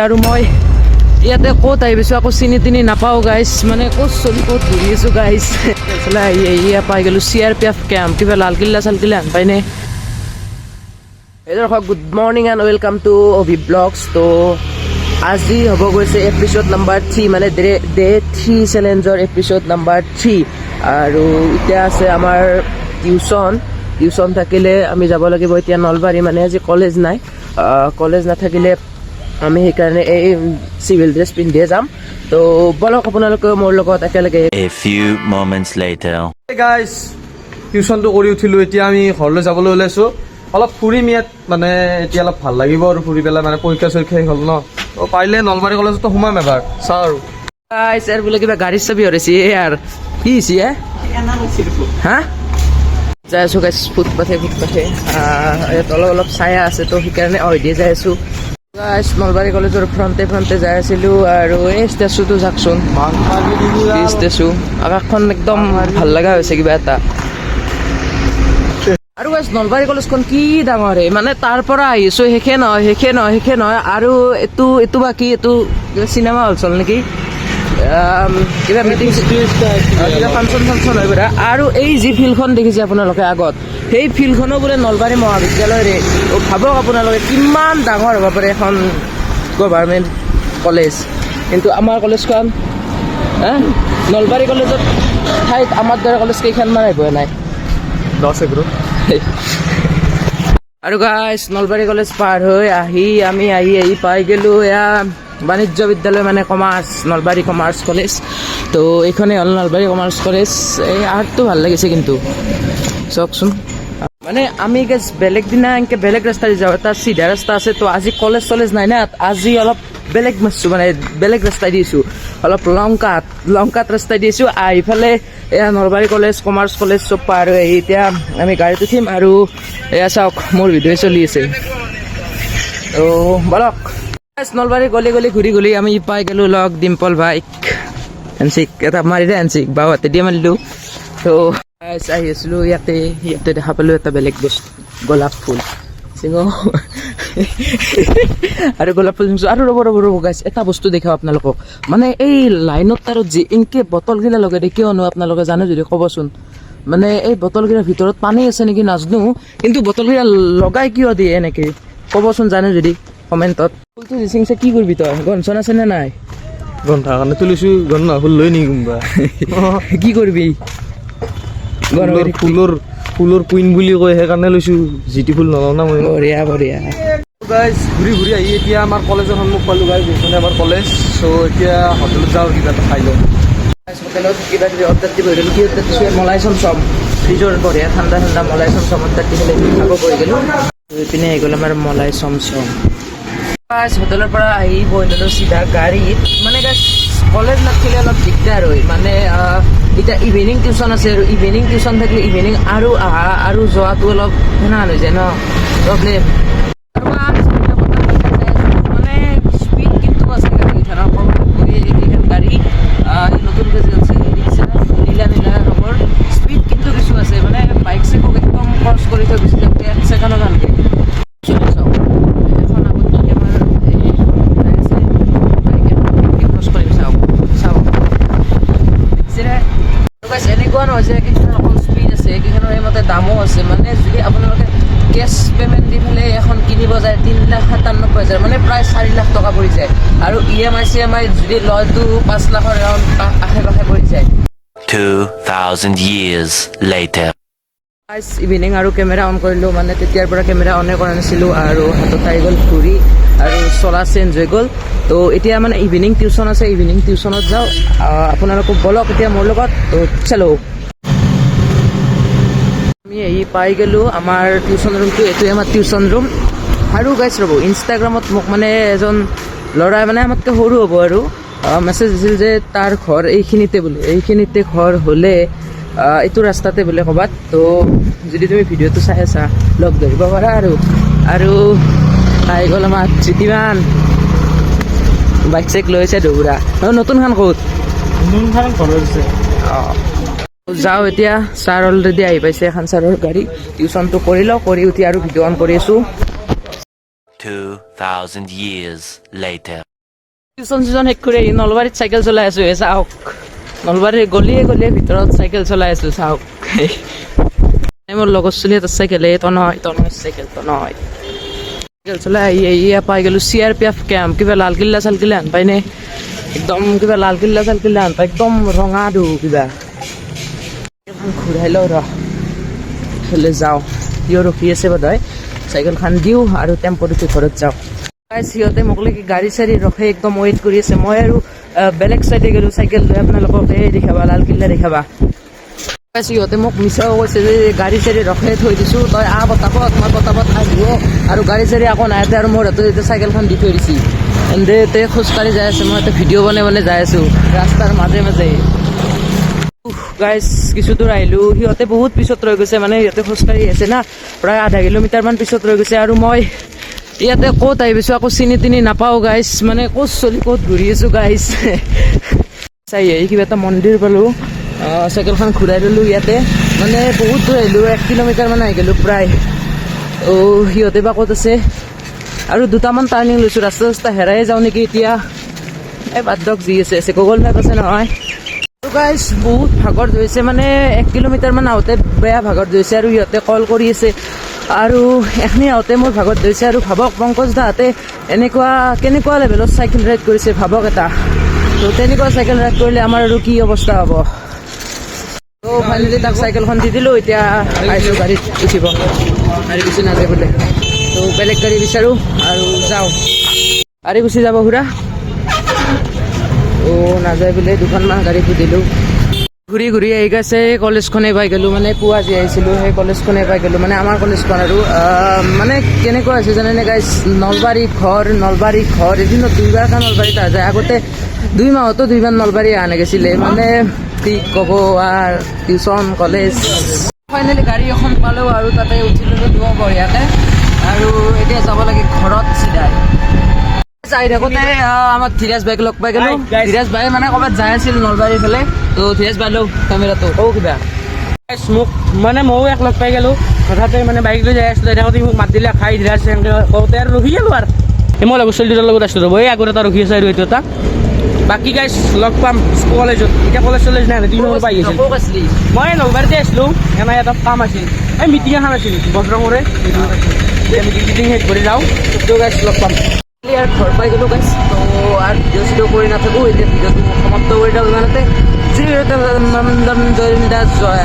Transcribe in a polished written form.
আৰু মই ইয়াতে ক'ত আহিছোঁ আকৌ চিনি তিনি নাপাওঁ গাইছ মানে ক'ত চলি ক'ত ঘূৰি আছোঁ গাইছ এইফালে আহি পাই গ'লোঁ CRPF কেম্প কিবা লালকিল্লা চালকিল্লা আন পাইনে দৰ্শক good morning and welcome to Abhi blogs তো আজি হ'ব গৈছে এপিছ'ড নাম্বাৰ 3 মানে ডে 3 চেলেঞ্জৰ এপিছ'ড নাম্বাৰ 3 আৰু এতিয়া আছে আমাৰ টিউশ্যন থাকিলে আমি যাব লাগিব এতিয়া নলবাৰী মানে আজি কলেজ নাই কলেজ নাথাকিলে আমি সেইকাৰণে এই চিভিল ড্ৰেছ পিন্ধিয়ে যাম তো বলক আপোনালোকে মোৰ লগত একেলগে A few moments later. Hey guys, টিউশ্যনটো কৰি উঠিলোঁ এতিয়া আমি ঘৰলৈ যাবলৈ ওলাইছোঁ অলপ ফুৰিম ইয়াত মানে এতিয়া অলপ ভাল লাগিব আৰু ফুৰি পেলাই মানে পৰীক্ষা চৰীক্ষা শেষ হ'ল ন তো পাৰিলে নলবাৰী কলেজতো সোমাম এবাৰ চাওঁ আৰু গাইছ আৰু বোলে কিবা গাড়ীৰ চাবি হৰেছি ইয়াৰ কি হৈছে হা যাই আছোঁ গাইছ ফুটপাথে ইয়াত অলপ ছায়া আছে তো সেইকাৰণে দিয়ে যাই আছোঁ গাইছ নলবাৰী কলেজৰ ফ্ৰণ্টে যাই আছিলোঁ আৰু এই ষ্টেচুটো যাকচোন ষ্টেচু আকাশখন একদম ভাল লগা হৈছে কিবা এটা আৰু গাইছ নলবাৰী কলেজখন কি ডাঙৰ মানে তাৰ পৰা আহিছোঁ শেষে নহয় আৰু এইটো বাকী এইটো কিবা চিনেমা হল চল নেকি কিবা মিটিং কিবা ফাংচন হৈ পৰে আৰু এই যি ফিল্ডখন দেখিছে আপোনালোকে আগত সেই ফিল্ডখনো বোলে নলবাৰী মহাবিদ্যালয়ৰে ভাবক আপোনালোকে কিমান ডাঙৰ হ'ব পাৰে এখন গভৰ্ণমেণ্ট কলেজ কিন্তু আমাৰ কলেজখন নলবাৰী কলেজত ঠাইত আমাৰ দৰে কলেজ কেইখনমান আহিব নাই 10 এগ্ৰ আৰু গাইছ নলবাৰী কলেজ পাৰ হৈ আমি আহি পাই গ'লোঁ এয়া বাণিজ্য বিদ্যালয় মানে কমাৰ্চ নলবাৰী কমাৰ্চ কলেজ তো এইখনেই হ'ল নলবাৰী কমাৰ্চ কলেজ এই আৰ্টটো ভাল লাগিছে কিন্তু চাওকচোন মানে আমি গেছ বেলেগ দিনা এনেকৈ বেলেগ ৰাস্তা দি যাওঁ এটা চিধা ৰাস্তা আছে তো আজি কলেজ নাই না আজি অলপ বেলেগ মাৰিছোঁ মানে বেলেগ ৰাস্তাই দিছোঁ অলপ লংকাত ৰাস্তাই দিছোঁ আহিফালে এয়া নলবাৰী কলেজ কমাৰ্চ কলেজ চব পাৰ হৈ আহি এতিয়া আমি গাড়ীত উঠিম আৰু এয়া চাওক মোৰ ভিডিঅ' চলি আছে তো বলক নলবাৰী গলি ঘূৰি আমি পাই গ'লোঁ লগ ডিম্পল বাইক এনচিক এটা মাৰি দে এনচিক বাওঁহাতে দিয়ে মাৰিলোঁ তো আহি আছিলোঁ ইয়াতে দেখা পালোঁ এটা বেলেগ বস্তু গোলাপ ফুল চিঙো আৰু গোলাপ ফুল চিঙছোঁ আৰু ৰ'ব গাইছ এটা বস্তু দেখাওঁ আপোনালোকক মানে এই লাইনত আৰু যি ইনকে বটলগিলা লগাই দিয়ে কিয়নো আপোনালোকে জানে যদি ক'বচোন মানে এই বটলগিলাৰ ভিতৰত পানী আছে নেকি নাজানো কিন্তু বটলগিলা লগাই কিয় দিয়ে এনেকৈ ক'বচোন জানে যদি কমেণ্টত ফুলটো চিঙছে কি কৰিবি তই গনচন আছে নে নাই গন্ধাৰ কাৰণে তুলিছোঁ গন্ধ ফুল লৈ নি কোনোবা কি কৰিবি ফুলৰ কুইন বুলি কয় সেইকাৰণে লৈছোঁ জিটি ফুল নলওঁ না মই বঢ়িয়া গাইজ ঘূৰি আহি এতিয়া আমাৰ কলেজৰ সন্মুখ পালোঁ গাইজ এইখনে আমাৰ কলেজ চ' এতিয়া হোটেলত যাওঁ কিবা এটা খাই লওঁ হোটেলত কিবা কিবি অৰ্ডাৰ দিব ধৰিলোঁ কি অৰ্ডাৰ দিছোঁ মলাই চমচম ফ্ৰিজৰ বঢ়িয়া ঠাণ্ডা মলাই চমচম অৰ্ডাৰ দি পেলাই খাব কৰি গ'লোঁ এইপিনে আহি গ'ল আমাৰ মলাই চমচম হোটেলৰ পৰা আহি বহি ল'লোঁ চিধা গাড়ীত মানে কলেজ নাথাকিলে অলপ দিগদাৰ হয় মানে এতিয়া ইভিনিং টিউশ্যন আছে আৰু ইভিনিং টিউশ্যন থাকিলে ইভিনিং আৰু অহা আৰু যোৱাটো অলপ সেনেহান হৈ যায় ন প্ৰব্লেম মানে স্পীড কিন্তু আছে গাড়ীখনৰ এইকেইখন গাড়ী নতুনকৈ যে আছে নীলা ৰঙৰ স্পীড কিন্তু কিছু আছে মানে বাইক চেকক একদম ক্ৰছ কৰি থৈ গুচি যাওঁতে 1 ছেকেণ্ডো নালাগে এনেকুৱা নহয় যে কেইখনৰ অকল স্পীড আছে কেইখনৰ সেইমতে দামো আছে মানে যদি আপোনালোকে কেছ পে'মেণ্ট দি পেলাই এখন কিনিব যায় 3,97,000 মানে প্ৰায় 4 লাখ টকা পৰি যায় আৰু EMI যদি লয়তো 5 লাখৰ এৰাউণ্ড আশে-পাশে পৰি যায় 2,000 years later. ইভিনিং আৰু কেমেৰা অন কৰিলোঁ মানে তেতিয়াৰ পৰা কেমেৰা অনে কৰা নাছিলোঁ আৰু হাতত আহি গ'ল ঘূৰি আৰু চলা চেঞ্জ হৈ গ'ল তো এতিয়া মানে ইভিনিং টিউশ্যন আছে ইভিনিং টিউশ্যনত যাওঁ আপোনালোকক বলক এতিয়া মোৰ লগত তো চলো আমি আহি পাই গ'লোঁ আমাৰ টিউশ্যন ৰুমটো এইটোৱে আমাৰ টিউশ্যন ৰুম আৰু গাইছ ৰ'ব ইনষ্টাগ্ৰামত মোক মানে এজন ল'ৰাই মানে আমাতকৈ সৰু হ'ব আৰু মেছেজ দিছিল যে তাৰ ঘৰ এইখিনিতে ঘৰ হ'লে এইটো ৰাস্তাতে বোলে ক'ৰবাত তো যদি তুমি ভিডিঅ'টো চাই আছা লগ ধৰিব পাৰা আৰু আহি গ'ল আমাৰ চিটিমান বাইক চাইক লৈছে দৌৰা নতুনখন ক'ত যাওঁ এতিয়া ছাৰ অলৰেডি আহি পাইছে এখন ছাৰৰ গাড়ী টিউশ্যনটো কৰি লওঁ কৰি উঠি আৰু ভিডিঅ' অন কৰি আছোঁ 2,000 years later. টিউচন চিউচন শেষ কৰি আহি নলবাৰীত চাইকেল চলাই আছো চাওক নলবাৰীৰ গলিয়ে গলিয়ে ভিতৰত চাইকেল চলাই আছো চাওক মোৰ লগৰ চলি এটা চাইকেল এইটো নহয় চাইকেল নহয় চাইকেল চলাই আহি আহি পাই গ'লো CRPF কেম্প কিবা লালকিল্লা চালকিল্লা আন পাইনে একদম কিবা লালকিল্লা চালকিল্লা আন পাই একদম ৰঙা দু কিবা এখন ঘূৰাই লওঁ ৰ'লে যাওঁ সিও ৰখি আছে বোধহয় চাইকেলখন দিওঁ আৰু টেম্পোত উঠি ঘৰত যাওঁ সিহঁতে মোক লাগি গাড়ী চাড়ী ৰখে একদম ৱেইট কৰি আছে মই আৰু বেলেগ চাইডে গ'লোঁ চাইকেল লৈ আপোনালোকক এই দেখাবা লালকিল্লা দেখাবা সিহঁতে মোক মিছাও কৈছে যে গাড়ী চাড়ী ৰখাই থৈ দিছোঁ তই পতাপত মই পতাপত আহিব আৰু গাড়ী চাড়ী আকৌ নাইতে আৰু মোৰ হাতত এতিয়া চাইকেলখন দি থৈ দিছে এনে খোজকাঢ়ি যাই আছে মই এতিয়া ভিডিঅ' বনাই যাই আছোঁ ৰাস্তাৰ মাজে মাজে গাইজ কিছু দূৰ আহিলোঁ সিহঁতে বহুত পিছত ৰৈ গৈছে মানে সিহঁতে খোজকাঢ়ি আছে না প্ৰায় আধা কিলোমিটাৰমান পিছত ৰৈ গৈছে আৰু মই ইয়াতে ক'ত আহিছোঁ আকৌ চিনি তিনি নাপাওঁ গাইজ মানে ক'ত চলি ক'ত ঘূৰি আছোঁ গাইজ চাই আহি কিবা এটা মন্দিৰ পালোঁ চাইকেলখন ঘূৰাই ল'লোঁ ইয়াতে মানে বহুত দূৰ আহিলোঁ 1 কিলোমিটাৰমান আহি গ'লোঁ প্ৰায় সিহঁতে বা ক'ত আছে আৰু দুটামান টাৰ্ণিং লৈছোঁ ৰাস্তা হেৰাই যাওঁ নেকি এতিয়া এই বাদ দিয়ক যি আছে গুগল মেপ আছে নহয় গাইজ বহুত ভাগৰ ধৰিছে মানে 1 কিলোমিটাৰমান আহোঁতে বেয়া ভাগৰ ধৰিছে আৰু সিহঁতে কল কৰি আছে আৰু এখিনি আহোঁতে মোৰ ভাগত ধৰিছে আৰু ভাবক পংকজ দাহঁতে কেনেকুৱা লেভেলত চাইকেল ৰাইড কৰিছে ভাবক এটা তো তেনেকুৱা চাইকেল ৰাইড কৰিলে আমাৰ আৰু কি অৱস্থা হ'ব তো ফাইনেলি তাক চাইকেলখন দি দিলোঁ এতিয়া আহিছোঁ গাড়ীত উঠিব গাড়ী গুচি নাযায় বোলে তো বেলেগ গাড়ী বিচাৰোঁ আৰু যাওঁ গাড়ী গুচি যাব খুৰা নাযায় বোলে দুখনমান গাড়ী সুধিলোঁ ঘূৰি ঘূৰি আহি গৈছে কলেজখনেই পাই গ'লোঁ মানে পুৱা যি আহিছিলোঁ সেই কলেজখনেই পাই গ'লোঁ মানে আমাৰ কলেজখন আৰু মানে কেনেকুৱা হৈছে জানেনে গাইজ নলবাৰী ঘৰ এদিনত 2বাৰকৈ নলবাৰীত অহা যায় আগতে 2 মাহতো 2বাৰ নলবাৰী অহা নাগিছিলে মানে কি ক'ব আৰু টিউচন কলেজ ফাইনেলি গাড়ী এখন পালোঁ আৰু তাতে উঠিলোঁ বঢ়িয়াকৈ আৰু এতিয়া যাব লাগে ঘৰত চিধাই যাই থাকোঁতে আমাৰ ধীৰাজ বাইক লগ পাই গ'লোঁ ধীৰাজ বাই মানে ক'ৰবাত যাই আছিল নলবাৰীৰ ফালে তো ধীৰাজ বাই লওঁ কেমেৰাটো কিবা মোক মানে ময়ো এক লগ পাই গ'লোঁ হঠাতে মানে বাইক লৈ যাই আছিলোঁ থাকোঁতে মোক মাত দিলে খাই ধীৰাজ কওঁতে আৰু ৰখি গ'লোঁ আৰু মই লগৰ ছোৱালীটোৰ লগত আছিলোঁ ৰ'ব এই আগত এটা ৰখি আছে আৰু এইটো এটা বাকী গাইজ লগ পাম কলেজত এতিয়া কলেজ নাই 2 নম্বৰ পাই গৈছিল মই নলবাৰীতে আছিলোঁ এনে এটা কাম আছিল এই মিটিং এখন আছিল বজ্ৰমৰে মিটিং শেষ কৰি যাওঁ তো গাইজ লগ পাম আৰু ঘৰ পাই গ'লোঁ গাইজ তো আৰু ভিডিঅ' চিডিঅ' কৰি নাথাকোঁ এতিয়া ভিডিঅ'টো সমাপ্ত কৰি দিওঁ ইমানতে জয়